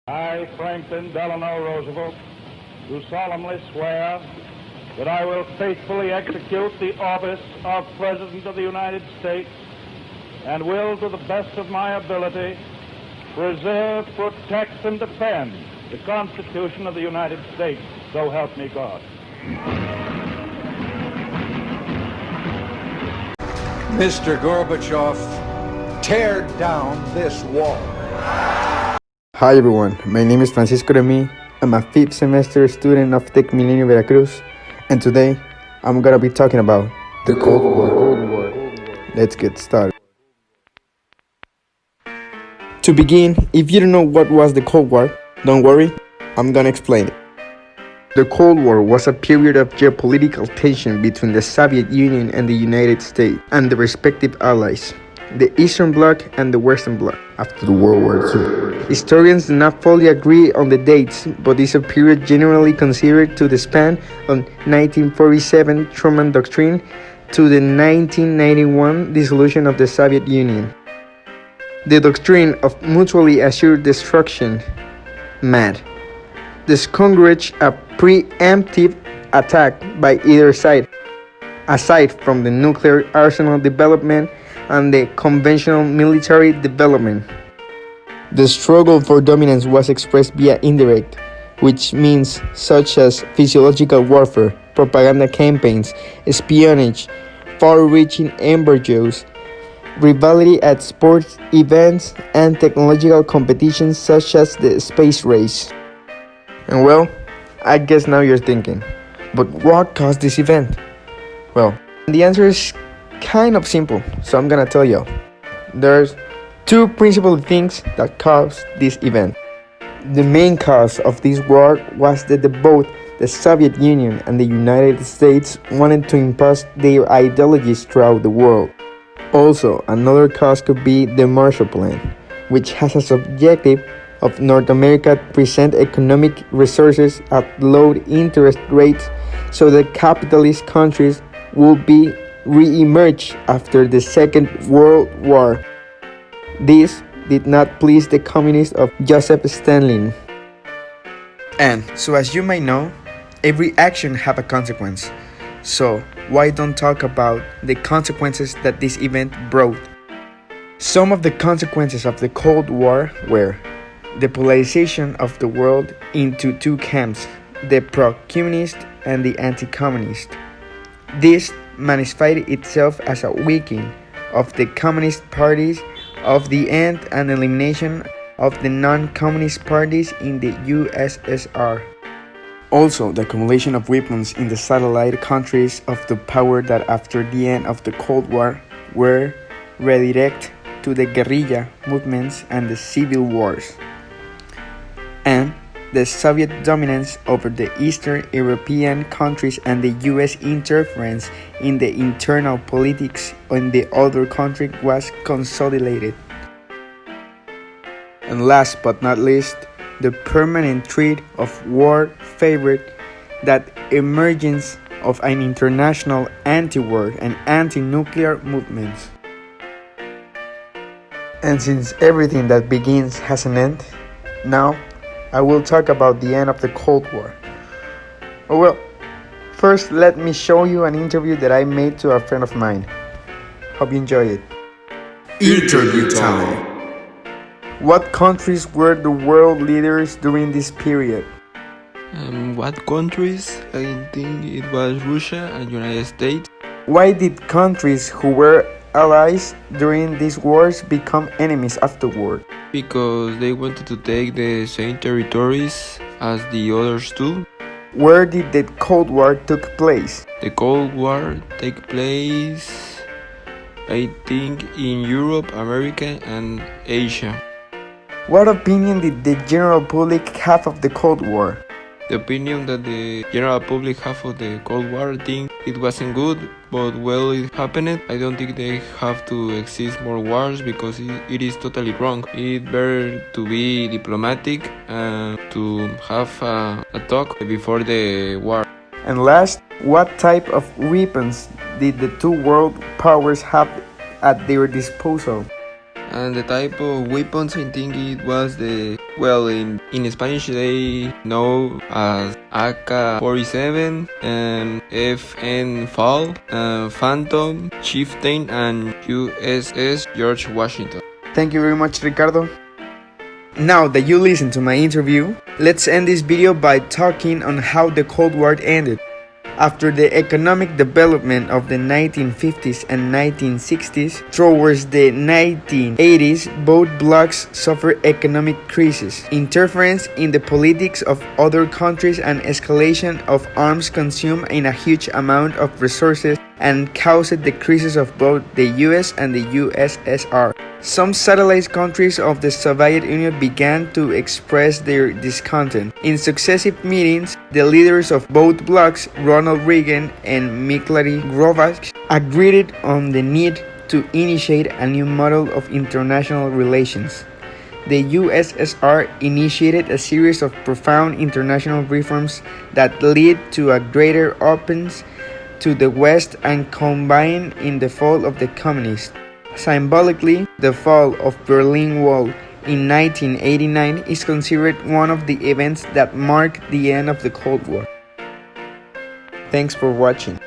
I, Franklin Delano Roosevelt, do solemnly swear that I will faithfully execute the office of President of the United States and will, to the best of my ability, preserve, protect, and defend the Constitution of the United States. So help me God. Mr. Gorbachev, tear down this wall. Hi everyone, my name is Francisco Remy. I'm a 5th semester student of Tec Milenio Veracruz, and today I'm gonna be talking about the Cold War. Let's get started. To begin, if you don't know what was the Cold War, don't worry, I'm gonna explain it. The Cold War was a period of geopolitical tension between the Soviet Union and the United States and the respective allies, the Eastern Bloc and the Western Bloc, after the World War II. Historians do not fully agree on the dates, but is a period generally considered to the span of 1947 Truman Doctrine to the 1991 dissolution of the Soviet Union. The doctrine of mutually assured destruction, MAD, discouraged a preemptive attack by either side, aside from the nuclear arsenal development and the conventional military development. The struggle for dominance was expressed via indirect, which means such as physiological warfare, propaganda campaigns, espionage, far-reaching embargoes, rivalry at sports events, and technological competitions such as the space race. And well, I guess now you're thinking, but what caused this event? Well, the answer is kind of simple, so I'm gonna tell you. There's two principal things that caused this event. The main cause of this war was that both the Soviet Union and the United States wanted to impose their ideologies throughout the world. Also, another cause could be the Marshall Plan, which has as objective of North America present economic resources at low interest rates so that capitalist countries will be re-emerge after the Second World War. This did not please the communists of Joseph Stalin. And so as you may know, every action have a consequence. So why don't talk about the consequences that this event brought? Some of the consequences of the Cold War were the polarization of the world into two camps, the pro-communist and the anti-communist. This manifested itself as a weakening of the communist parties, of the end and elimination of the non-communist parties in the USSR. Also, the accumulation of weapons in the satellite countries of the power that after the end of the Cold War were redirected to the guerrilla movements and the civil wars. And the Soviet dominance over the Eastern European countries and the US interference in the internal politics in the other country was consolidated. And last but not least, the permanent threat of war favored that emergence of an international anti-war and anti-nuclear movements. And since everything that begins has an end, now I will talk about the end of the Cold War. Oh well, first let me show you an interview that I made to a friend of mine. Hope you enjoy it. Interview time. What countries were the world leaders during this period? What countries? I think it was Russia and United States. Why did countries who were allies during these wars become enemies afterward? Because they wanted to take the same territories as the others too. Where did the Cold War took place? The Cold War take place, I think, in Europe, America, and Asia. What opinion did the general public have of the Cold War? The opinion that the general public have of the Cold War, I think it wasn't good, but well, it happened. I don't think they have to exist more wars because it is totally wrong. It's better to be diplomatic and to have a talk before the war. And last, what type of weapons did the two world powers have at their disposal? And the type of weapons, I think it was the Well, in Spanish they know as AK-47 and FN Fall, Phantom, Chieftain, and USS George Washington. Thank you very much, Ricardo. Now that you listened to my interview, let's end this video by talking on how the Cold War ended. After the economic development of the 1950s and 1960s, towards the 1980s, both blocs suffered economic crises, interference in the politics of other countries, and escalation of arms consumed in a huge amount of resources and caused the crisis of both the US and the USSR. Some satellite countries of the Soviet Union began to express their discontent. In successive meetings, the leaders of both blocs, Ronald Reagan and Mikhail Gorbachev, agreed on the need to initiate a new model of international relations. The USSR initiated a series of profound international reforms that led to a greater openness to the West and combined in the fall of the communists. Symbolically, the fall of Berlin Wall in 1989 is considered one of the events that marked the end of the Cold War. Thanks for watching.